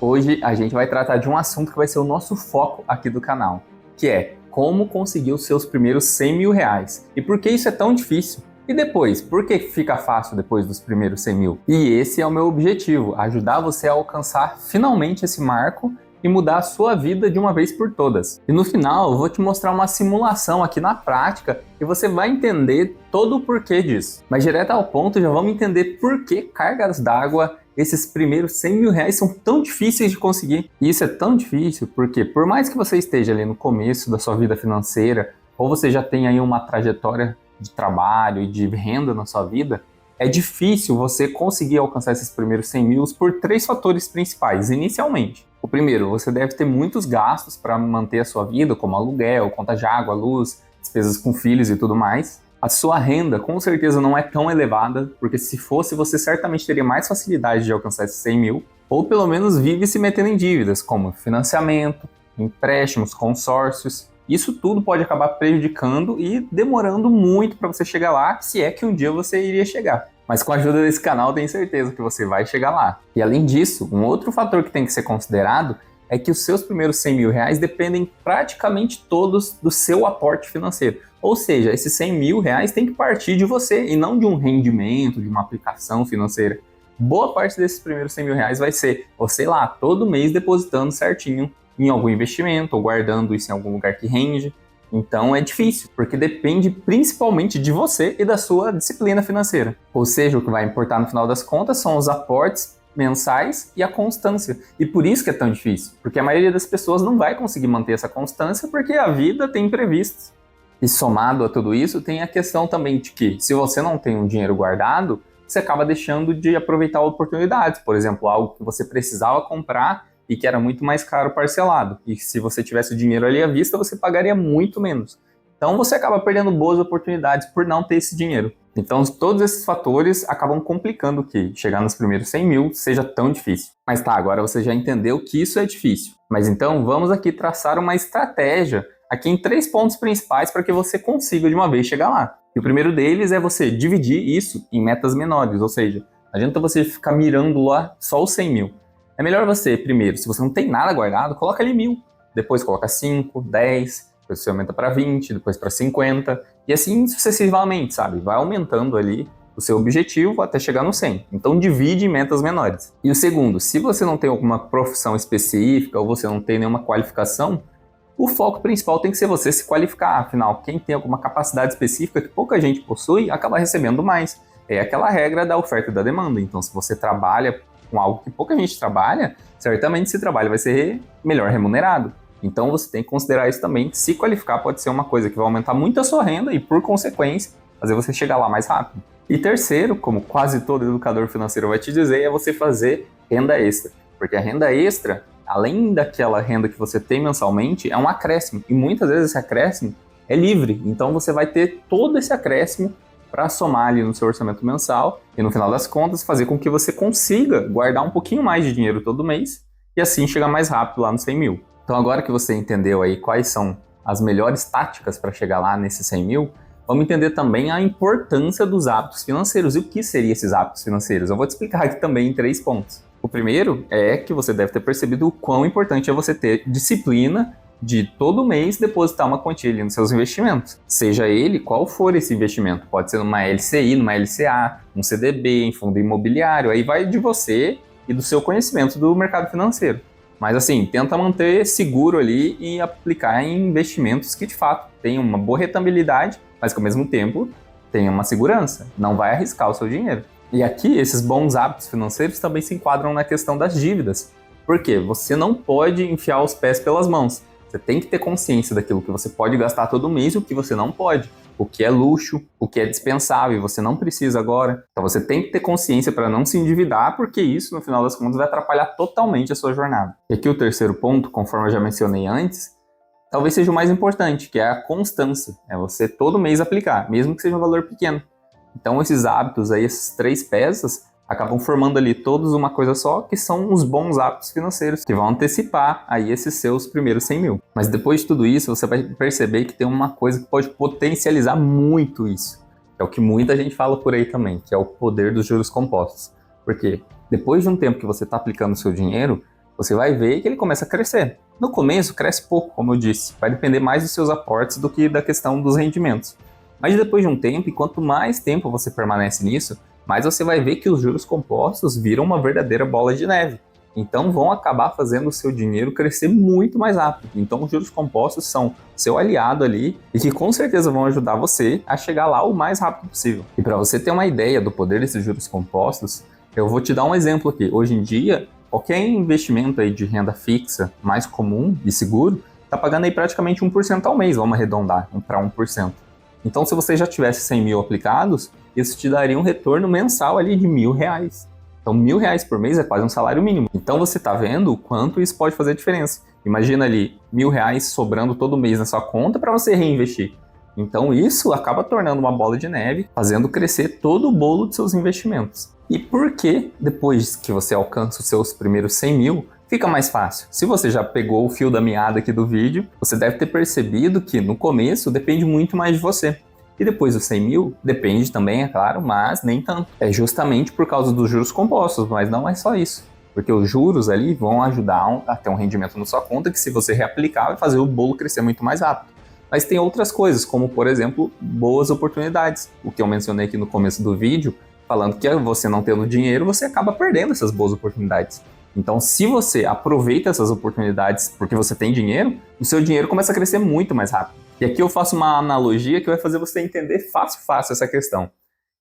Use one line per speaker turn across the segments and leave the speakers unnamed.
Hoje a gente vai tratar de um assunto que vai ser o nosso foco aqui do canal, que é como conseguir os seus primeiros 100 mil reais. E por que isso é tão difícil? E depois, por que fica fácil depois dos primeiros 100 mil? E esse é o meu objetivo, ajudar você a alcançar finalmente esse marco e mudar a sua vida de uma vez por todas. E no final eu vou te mostrar uma simulação aqui na prática e você vai entender todo o porquê disso. Mas direto ao ponto, já vamos entender por que cargas d'água, esses primeiros 100 mil reais são tão difíceis de conseguir. E isso é tão difícil porque por mais que você esteja ali no começo da sua vida financeira, ou você já tenha aí uma trajetória de trabalho e de renda na sua vida, é difícil você conseguir alcançar esses primeiros 100 mil por 3 fatores principais, inicialmente. O primeiro, você deve ter muitos gastos para manter a sua vida, como aluguel, conta de água, luz, despesas com filhos e tudo mais. A sua renda, com certeza, não é tão elevada, porque se fosse, você certamente teria mais facilidade de alcançar esses 100 mil, ou pelo menos vive se metendo em dívidas, como financiamento, empréstimos, consórcios. Isso tudo pode acabar prejudicando e demorando muito para você chegar lá, se é que um dia você iria chegar. Mas com a ajuda desse canal, tenho certeza que você vai chegar lá. E além disso, um outro fator que tem que ser considerado é que os seus primeiros 100 mil reais dependem praticamente todos do seu aporte financeiro. Ou seja, esses 100 mil reais tem que partir de você e não de um rendimento, de uma aplicação financeira. Boa parte desses primeiros 100 mil reais vai ser você lá, todo mês depositando certinho em algum investimento ou guardando isso em algum lugar que rende. Então é difícil, porque depende principalmente de você e da sua disciplina financeira. Ou seja, o que vai importar no final das contas são os aportes mensais e a constância. E por isso que é tão difícil, porque a maioria das pessoas não vai conseguir manter essa constância porque a vida tem imprevistos. E somado a tudo isso, tem a questão também de que se você não tem um dinheiro guardado, você acaba deixando de aproveitar oportunidades. Por exemplo, algo que você precisava comprar e que era muito mais caro parcelado. E se você tivesse o dinheiro ali à vista, você pagaria muito menos. Então você acaba perdendo boas oportunidades por não ter esse dinheiro. Então todos esses fatores acabam complicando que chegar nos primeiros 100 mil seja tão difícil. Mas tá, agora você já entendeu que isso é difícil. Mas então vamos aqui traçar uma estratégia aqui em 3 pontos principais para que você consiga de uma vez chegar lá. E o primeiro deles é você dividir isso em metas menores, ou seja, não adianta você ficar mirando lá só os 100 mil. É melhor você, primeiro, se você não tem nada guardado, coloca ali 1.000. Depois coloca 5, 10, depois você aumenta para 20, depois para 50. E assim sucessivamente, sabe? Vai aumentando ali o seu objetivo até chegar no 100. Então divide em metas menores. E o segundo, se você não tem alguma profissão específica ou você não tem nenhuma qualificação, o foco principal tem que ser você se qualificar. Afinal, quem tem alguma capacidade específica que pouca gente possui, acaba recebendo mais. É aquela regra da oferta e da demanda. Então, se você trabalha com algo que pouca gente trabalha, certamente esse trabalho vai ser melhor remunerado. Então você tem que considerar isso também. Se qualificar pode ser uma coisa que vai aumentar muito a sua renda e, por consequência, fazer você chegar lá mais rápido. E terceiro, como quase todo educador financeiro vai te dizer, é você fazer renda extra. Porque a renda extra, além daquela renda que você tem mensalmente, é um acréscimo. E muitas vezes esse acréscimo é livre. Então você vai ter todo esse acréscimo para somar ali no seu orçamento mensal e, no final das contas, fazer com que você consiga guardar um pouquinho mais de dinheiro todo mês e assim chegar mais rápido lá nos 100 mil. Então, agora que você entendeu aí quais são as melhores táticas para chegar lá nesses 100 mil, vamos entender também a importância dos hábitos financeiros. E o que seriam esses hábitos financeiros? Eu vou te explicar aqui também em 3 pontos. O primeiro é que você deve ter percebido o quão importante é você ter disciplina de todo mês depositar uma quantia ali nos seus investimentos. Seja ele qual for esse investimento. Pode ser numa LCI, numa LCA, um CDB, em fundo imobiliário. Aí vai de você e do seu conhecimento do mercado financeiro. Mas assim, tenta manter seguro ali e aplicar em investimentos que de fato tenham uma boa rentabilidade, mas que ao mesmo tempo tenham uma segurança. Não vai arriscar o seu dinheiro. E aqui, esses bons hábitos financeiros também se enquadram na questão das dívidas. Por quê? Você não pode enfiar os pés pelas mãos. Você tem que ter consciência daquilo que você pode gastar todo mês e o que você não pode. O que é luxo, o que é dispensável e você não precisa agora. Então você tem que ter consciência para não se endividar, porque isso, no final das contas, vai atrapalhar totalmente a sua jornada. E aqui o terceiro ponto, conforme eu já mencionei antes, talvez seja o mais importante, que é a constância. É você todo mês aplicar, mesmo que seja um valor pequeno. Então esses hábitos aí, essas 3 peças, acabam formando ali todos uma coisa só, que são os bons hábitos financeiros, que vão antecipar aí esses seus primeiros 100 mil. Mas depois de tudo isso, você vai perceber que tem uma coisa que pode potencializar muito isso, que é o que muita gente fala por aí também, que é o poder dos juros compostos. Porque depois de um tempo que você está aplicando o seu dinheiro, você vai ver que ele começa a crescer. No começo, cresce pouco, como eu disse. Vai depender mais dos seus aportes do que da questão dos rendimentos. Mas depois de um tempo, e quanto mais tempo você permanece nisso, mais você vai ver que os juros compostos viram uma verdadeira bola de neve. Então vão acabar fazendo o seu dinheiro crescer muito mais rápido. Então os juros compostos são seu aliado ali e que com certeza vão ajudar você a chegar lá o mais rápido possível. E para você ter uma ideia do poder desses juros compostos, eu vou te dar um exemplo aqui. Hoje em dia, qualquer investimento aí de renda fixa mais comum e seguro está pagando aí praticamente 1% ao mês, vamos arredondar para 1%. Então se você já tivesse 100 mil aplicados, isso te daria um retorno mensal ali de R$1.000. Então, R$1.000 por mês é quase um salário mínimo. Então, você está vendo o quanto isso pode fazer diferença. Imagina ali, R$1.000 sobrando todo mês na sua conta para você reinvestir. Então, isso acaba tornando uma bola de neve, fazendo crescer todo o bolo de seus investimentos. E por que, depois que você alcança os seus primeiros 100 mil, fica mais fácil? Se você já pegou o fio da meada aqui do vídeo, você deve ter percebido que, no começo, depende muito mais de você. E depois dos 100 mil, depende também, é claro, mas nem tanto. É justamente por causa dos juros compostos, mas não é só isso. Porque os juros ali vão ajudar a ter um rendimento na sua conta que, se você reaplicar, vai fazer o bolo crescer muito mais rápido. Mas tem outras coisas, como, por exemplo, boas oportunidades. O que eu mencionei aqui no começo do vídeo, falando que você não tendo dinheiro, você acaba perdendo essas boas oportunidades. Então, se você aproveita essas oportunidades porque você tem dinheiro, o seu dinheiro começa a crescer muito mais rápido. E aqui eu faço uma analogia que vai fazer você entender fácil essa questão.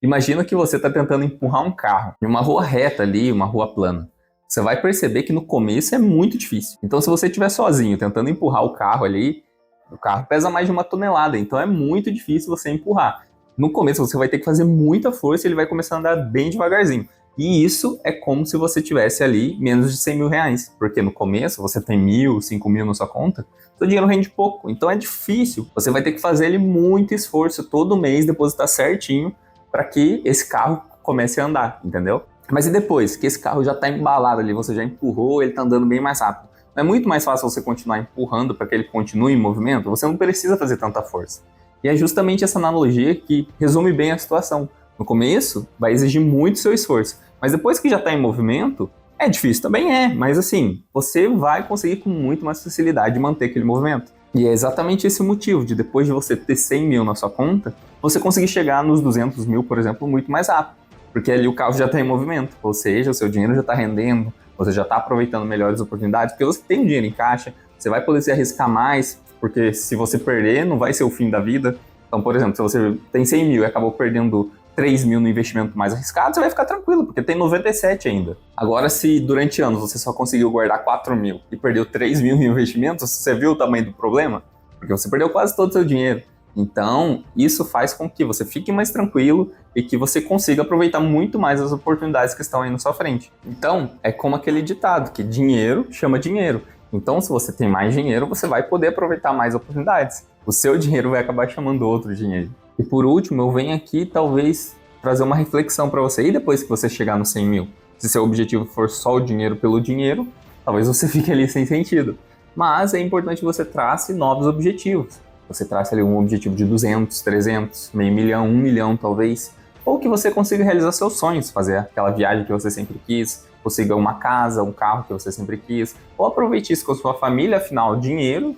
Imagina que você está tentando empurrar um carro em uma rua reta ali, uma rua plana. Você vai perceber que no começo é muito difícil. Então, se você estiver sozinho tentando empurrar o carro ali, o carro pesa mais de 1 tonelada, então é muito difícil você empurrar. No começo você vai ter que fazer muita força e ele vai começar a andar bem devagarzinho. E isso é como se você tivesse ali menos de R$100.000, porque no começo você tem 1.000, 5.000 na sua conta, seu dinheiro rende pouco, então é difícil. Você vai ter que fazer ele muito esforço todo mês, depositar certinho para que esse carro comece a andar, entendeu? Mas e depois que esse carro já está embalado ali, você já empurrou, ele está andando bem mais rápido. Não é muito mais fácil você continuar empurrando para que ele continue em movimento? Você não precisa fazer tanta força. E é justamente essa analogia que resume bem a situação. No começo, vai exigir muito seu esforço, mas depois que já está em movimento, é difícil também mas assim, você vai conseguir com muito mais facilidade manter aquele movimento. E é exatamente esse o motivo de, depois de você ter 100 mil na sua conta, você conseguir chegar nos 200 mil, por exemplo, muito mais rápido, porque ali o carro já está em movimento, ou seja, o seu dinheiro já está rendendo, você já está aproveitando melhores oportunidades, porque você tem dinheiro em caixa, você vai poder se arriscar mais, porque se você perder, não vai ser o fim da vida. Então, por exemplo, se você tem 100 mil e acabou perdendo 3 mil no investimento mais arriscado, você vai ficar tranquilo, porque tem 97 ainda. Agora, se durante anos você só conseguiu guardar 4 mil e perdeu 3 mil em investimentos, você viu o tamanho do problema? Porque você perdeu quase todo o seu dinheiro. Então, isso faz com que você fique mais tranquilo e que você consiga aproveitar muito mais as oportunidades que estão aí na sua frente. Então, é como aquele ditado, que dinheiro chama dinheiro. Então, se você tem mais dinheiro, você vai poder aproveitar mais oportunidades. O seu dinheiro vai acabar chamando outro dinheiro. E por último, eu venho aqui talvez trazer uma reflexão para você. E depois que você chegar nos 100 mil? Se seu objetivo for só o dinheiro pelo dinheiro, talvez você fique ali sem sentido. Mas é importante que você trace novos objetivos. Você trace ali um objetivo de 200, 300, meio milhão, 1 milhão talvez. Ou que você consiga realizar seus sonhos, fazer aquela viagem que você sempre quis, consiga uma casa, um carro que você sempre quis. Ou aproveite isso com a sua família, afinal, dinheiro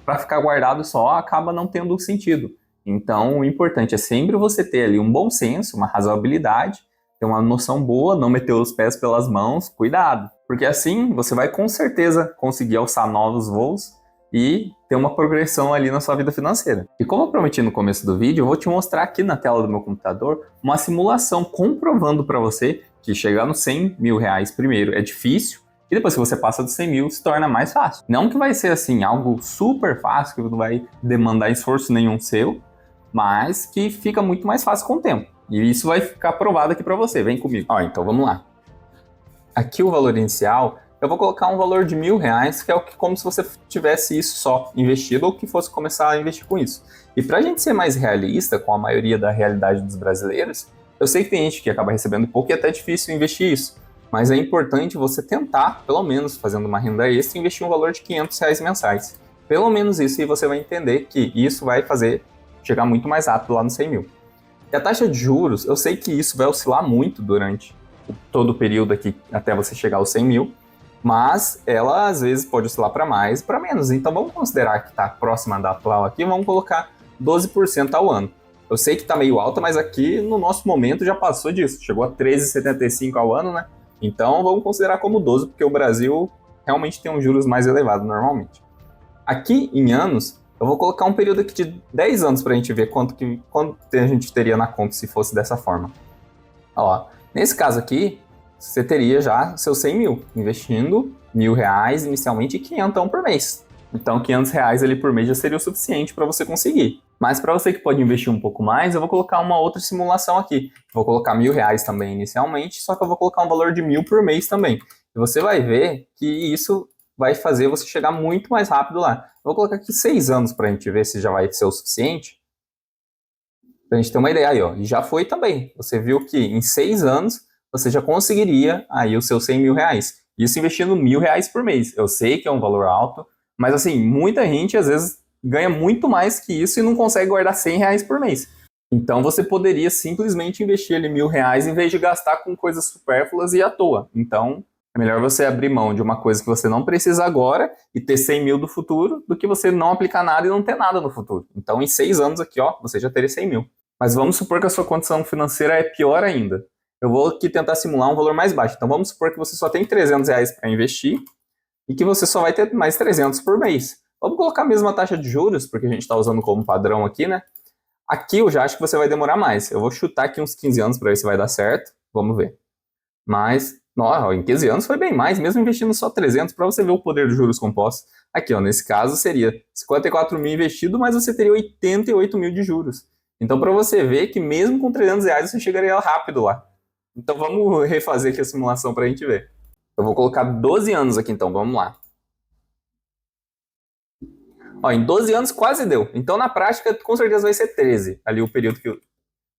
para ficar guardado só acaba não tendo sentido. Então, o importante é sempre você ter ali um bom senso, uma razoabilidade, ter uma noção boa, não meter os pés pelas mãos, cuidado. Porque assim, você vai com certeza conseguir alçar novos voos e ter uma progressão ali na sua vida financeira. E como eu prometi no começo do vídeo, eu vou te mostrar aqui na tela do meu computador uma simulação comprovando para você que chegar nos 100 mil reais primeiro é difícil, e depois que você passa dos 100 mil, se torna mais fácil. Não que vai ser assim, algo super fácil, que não vai demandar esforço nenhum seu, mas que fica muito mais fácil com o tempo. E isso vai ficar provado aqui para você, vem comigo. Então vamos lá. Aqui o valor inicial, eu vou colocar um valor de R$1.000, que é como se você tivesse isso só investido ou que fosse começar a investir com isso. E para a gente ser mais realista com a maioria da realidade dos brasileiros, eu sei que tem gente que acaba recebendo pouco e é até difícil investir isso. Mas é importante você tentar, pelo menos fazendo uma renda extra, investir um valor de R$500 mensais. Pelo menos isso, e você vai entender que isso vai fazer chegar muito mais rápido lá nos 100 mil. E a taxa de juros, eu sei que isso vai oscilar muito durante todo o período aqui até você chegar aos 100 mil, Mas ela às vezes pode oscilar para mais, para menos. Então vamos considerar que está próxima da atual aqui, vamos colocar 12% ao ano. Eu sei que está meio alta, mas aqui no nosso momento já passou disso. Chegou a 13,75 ao ano, né? Então vamos considerar como 12, porque o Brasil realmente tem um juros mais elevado normalmente. Aqui em anos, eu vou colocar um período aqui de 10 anos para a gente ver quanto a gente teria na conta se fosse dessa forma. Ó, nesse caso aqui, você teria já seus 100 mil, investindo R$ 1.000 inicialmente e 500 por mês. Então, R$ 500 ali por mês já seria o suficiente para você conseguir. Mas para você que pode investir um pouco mais, eu vou colocar uma outra simulação aqui. Vou colocar R$ 1.000 também inicialmente, só que eu vou colocar um valor de 1.000 por mês também. E você vai ver que isso vai fazer você chegar muito mais rápido lá. Eu vou colocar aqui 6 anos para a gente ver se já vai ser o suficiente. Para a gente ter uma ideia aí, ó. E já foi também. Você viu que em 6 anos você já conseguiria aí os seus R$ 100.000. Isso investindo R$ 1.000 por mês. Eu sei que é um valor alto, mas assim, muita gente às vezes ganha muito mais que isso e não consegue guardar R$ 100 por mês. Então você poderia simplesmente investir ali R$ 1.000 em vez de gastar com coisas supérfluas e à toa. Então é melhor você abrir mão de uma coisa que você não precisa agora e ter 100 mil do futuro do que você não aplicar nada e não ter nada no futuro. Então em 6 anos aqui, ó, você já teria 100 mil. Mas vamos supor que a sua condição financeira é pior ainda. Eu vou aqui tentar simular um valor mais baixo. Então vamos supor que você só tem R$ 300 para investir e que você só vai ter mais 300 por mês. Vamos colocar a mesma taxa de juros, porque a gente está usando como padrão aqui, né? Aqui eu já acho que você vai demorar mais. Eu vou chutar aqui uns 15 anos para ver se vai dar certo. Vamos ver. Mas, ó, em 15 anos foi bem mais, mesmo investindo só 300, para você ver o poder dos juros compostos. Aqui, ó, nesse caso seria 54 mil investido, mas você teria 88 mil de juros. Então, para você ver que mesmo com R$ 300 você chegaria rápido lá. Então, vamos refazer aqui a simulação para a gente ver. Eu vou colocar 12 anos aqui, então, vamos lá. Ó, em 12 anos quase deu. Então, na prática, com certeza vai ser 13. Ali o período que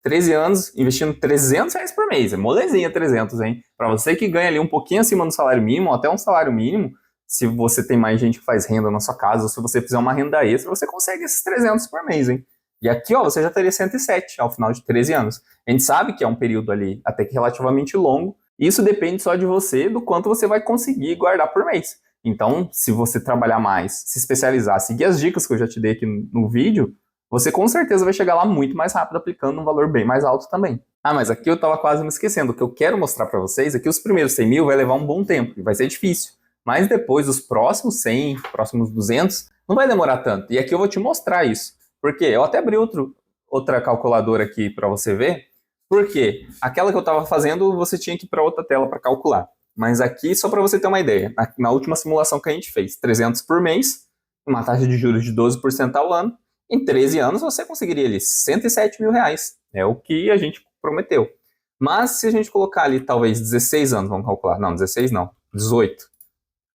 13 anos, investindo R$ 300 por mês. É molezinha 300, hein? Para você que ganha ali um pouquinho acima do salário mínimo, ou até um salário mínimo, se você tem mais gente que faz renda na sua casa, ou se você fizer uma renda extra, você consegue esses 300 por mês, hein? E aqui, ó, você já teria 107 ao final de 13 anos. A gente sabe que é um período ali até que relativamente longo. Isso depende só de você, do quanto você vai conseguir guardar por mês. Então, se você trabalhar mais, se especializar, seguir as dicas que eu já te dei aqui no vídeo, você com certeza vai chegar lá muito mais rápido aplicando um valor bem mais alto também. Ah, mas aqui eu estava quase me esquecendo. O que eu quero mostrar para vocês é que os primeiros 100 mil vai levar um bom tempo e vai ser difícil. Mas depois, os próximos 100, próximos 200, não vai demorar tanto. E aqui eu vou te mostrar isso. Porque eu até abri outra calculadora aqui para você ver. Porque aquela que eu estava fazendo, você tinha que ir para outra tela para calcular. Mas aqui, só para você ter uma ideia, na última simulação que a gente fez, 300 por mês, uma taxa de juros de 12% ao ano, em 13 anos você conseguiria ali R$ 107 mil. É o que a gente prometeu. Mas se a gente colocar ali talvez 16 anos, vamos calcular, não, 16 não, 18.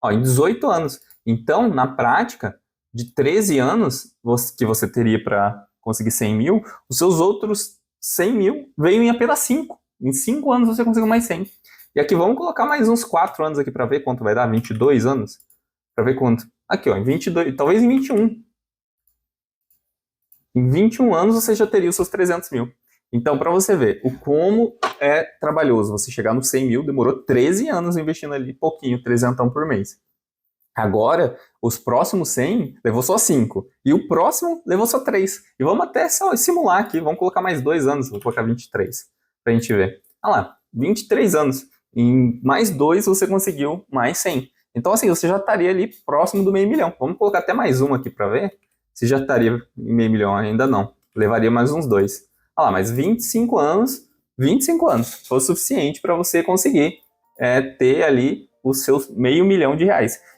Ó, em 18 anos. Então, na prática, de 13 anos que você teria para conseguir 100 mil, os seus outros 100 mil veio em apenas 5. Em 5 anos você conseguiu mais 100. E aqui vamos colocar mais uns 4 anos aqui para ver quanto vai dar, 22 anos. Para ver quanto. Aqui, ó, em 22, talvez em 21. Em 21 anos você já teria os seus 300 mil. Então, para você ver o como é trabalhoso você chegar nos 100 mil, demorou 13 anos investindo ali pouquinho, 300 por mês. Agora, os próximos 100 levou só 5. E o próximo levou só 3. E vamos até só simular aqui. Vamos colocar mais 2 anos. Vou colocar 23 para a gente ver. Olha lá, 23 anos. Em mais 2 você conseguiu mais 100. Então, assim, você já estaria ali próximo do meio milhão. Vamos colocar até mais um aqui para ver. Se já estaria em meio milhão ainda não. Levaria mais uns 2. Olha lá, mas 25 anos foi o suficiente para você conseguir ter ali os seus R$ 500 mil.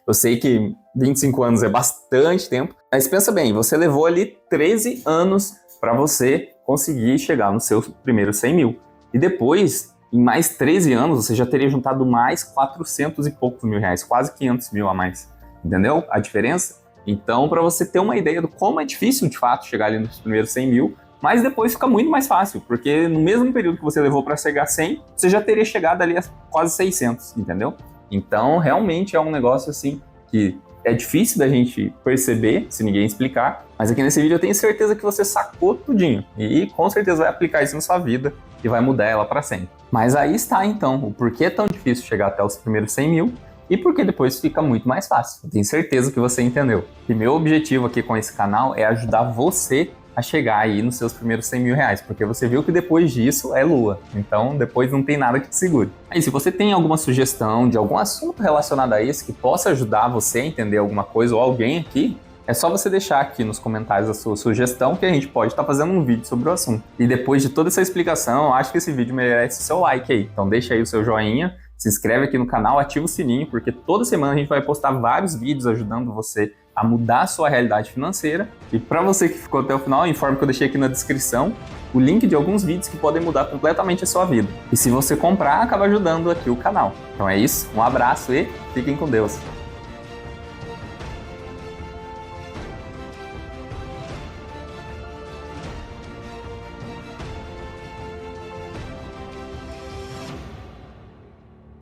Eu sei que 25 anos é bastante tempo, mas pensa bem, você levou ali 13 anos para você conseguir chegar nos seus primeiros 100 mil. E depois, em mais 13 anos, você já teria juntado mais 400 e poucos mil reais, quase 500 mil a mais. Entendeu a diferença? Então, para você ter uma ideia do como é difícil, de fato, chegar ali nos primeiros 100 mil, mas depois fica muito mais fácil, porque no mesmo período que você levou para chegar a 100, você já teria chegado ali a quase 600, entendeu? Então, realmente é um negócio assim que é difícil da gente perceber, se ninguém explicar, mas aqui nesse vídeo eu tenho certeza que você sacou tudinho e com certeza vai aplicar isso na sua vida e vai mudar ela para sempre. Mas aí está então, o porquê é tão difícil chegar até os primeiros 100 mil e porque depois fica muito mais fácil. Eu tenho certeza que você entendeu. E meu objetivo aqui com esse canal é ajudar você a chegar aí nos seus primeiros 100 mil reais, porque você viu que depois disso é lua, então depois não tem nada que te segure. Aí se você tem alguma sugestão de algum assunto relacionado a esse que possa ajudar você a entender alguma coisa ou alguém aqui, é só você deixar aqui nos comentários a sua sugestão que a gente pode estar fazendo um vídeo sobre o assunto. E depois de toda essa explicação, eu acho que esse vídeo merece o seu like aí, então deixa aí o seu joinha, se inscreve aqui no canal, ativa o sininho, porque toda semana a gente vai postar vários vídeos ajudando você a mudar a sua realidade financeira. E para você que ficou até o final, eu informo que eu deixei aqui na descrição o link de alguns vídeos que podem mudar completamente a sua vida. E se você comprar, acaba ajudando aqui o canal. Então é isso, um abraço e fiquem com Deus!